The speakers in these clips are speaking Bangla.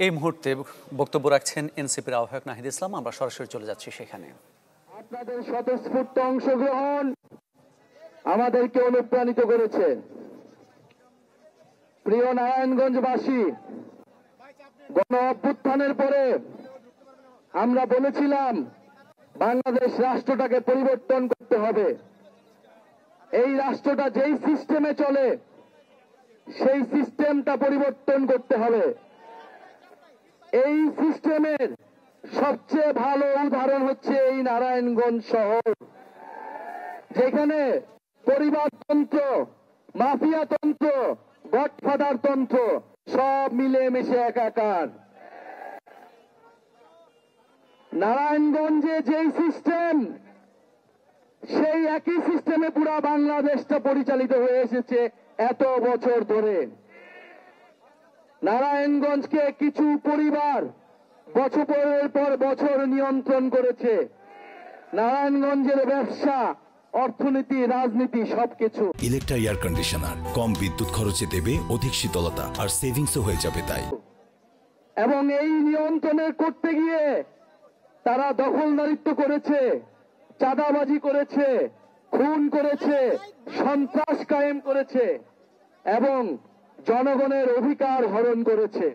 এই মুহূর্তে বক্তব্য রাখছেন এনসিপির আহ্বায়ক নাহিদ ইসলাম। আমরা সরাসরি চলে যাচ্ছি সেখানে। আপনাদের স্বতঃস্ফূর্ত অংশগ্রহণ আমাদেরকে অনুপ্রাণিত করেছে। প্রিয় নারায়ণগঞ্জবাসী, গণ অভ্যুত্থানের পরে আমরা বলেছিলাম বাংলাদেশ রাষ্ট্রটাকে পরিবর্তন করতে হবে। এই রাষ্ট্রটা যেই সিস্টেমে চলে সেই সিস্টেমটা পরিবর্তন করতে হবে। এই সিস্টেমের সবচেয়ে ভালো উদাহরণ হচ্ছে এই নারায়ণগঞ্জ শহর, যেখানে পরিবারতন্ত্র, মাফিয়াতন্ত্র, গডফাদার তন্ত্র সব মিলে মিশে একাকার। নারায়ণগঞ্জে যেই সিস্টেম, সেই একই সিস্টেমে পুরা বাংলাদেশটা পরিচালিত হয়ে এসেছে এত বছর ধরে। নারায়ণগঞ্জকে কিছু পরিবার বছরের পর বছর নিয়ন্ত্রণ করেছে। নারায়ণগঞ্জের ব্যবসা, অর্থনীতি, রাজনীতি সবকিছু। ইলেকট্রা এয়ার কন্ডিশনার কম বিদ্যুৎ খরচে দেবে অধিক শীতলতা, আর সেভিংসও হয়ে যাবে তাই। এবং এই নিয়ন্ত্রণের করতে গিয়ে তারা দখলদারিত্ব করেছে, চাঁদাবাজি করেছে, খুন করেছে, সন্ত্রাস কায়েম করেছে এবং জনগণের অধিকার হরণ করেছে।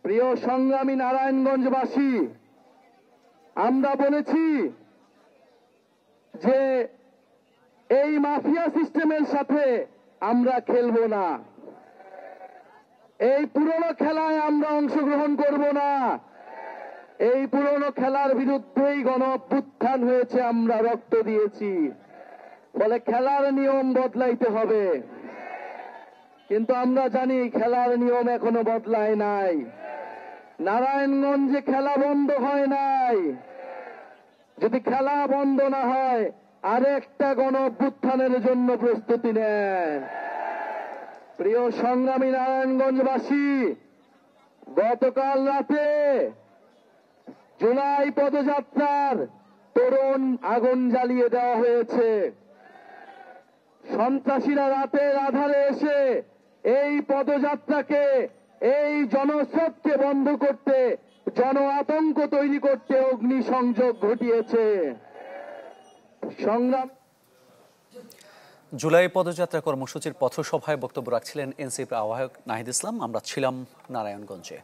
প্রিয় সংগ্রামী নারায়ণগঞ্জবাসী, আমরা বলেছি যে এই মাফিয়া সিস্টেমের সাথে আমরা খেলব না, এই পুরনো খেলায় আমরা অংশগ্রহণ করব না। এই পুরনো খেলার বিরুদ্ধেই গণ অভ্যুত্থান হয়েছে, আমরা রক্ত দিয়েছি। ফলে খেলার নিয়ম বদলাইতে হবে, কিন্তু আমরা জানি খেলার নিয়ম এখনো বদলায় নাই। নারায়ণগঞ্জে খেলা বন্ধ হয় নাই। যদি খেলা বন্ধ না হয়, আরেকটা গণ অভ্যুত্থানের জন্য প্রস্তুতি নেন। প্রিয় সংগ্রামী নারায়ণগঞ্জবাসী, গতকাল রাতে জুলাই পদযাত্রার তোরণ আগুন জ্বালিয়ে দেওয়া হয়েছে। সন্ত্রাসীরা রাতের আধারে এসে এই পদযাত্রাকে, এই জনস্রোতকে বন্ধ করতে, জন আতঙ্ক তৈরি করতে অগ্নিসংযোগ ঘটিয়েছে। সংগ্রাম জুলাই পদযাত্রা কর্মসূচির পথসভায় বক্তব্য রাখছিলেন এনসিপির আহ্বায়ক নাহিদ ইসলাম। আমরা ছিলাম নারায়ণগঞ্জে।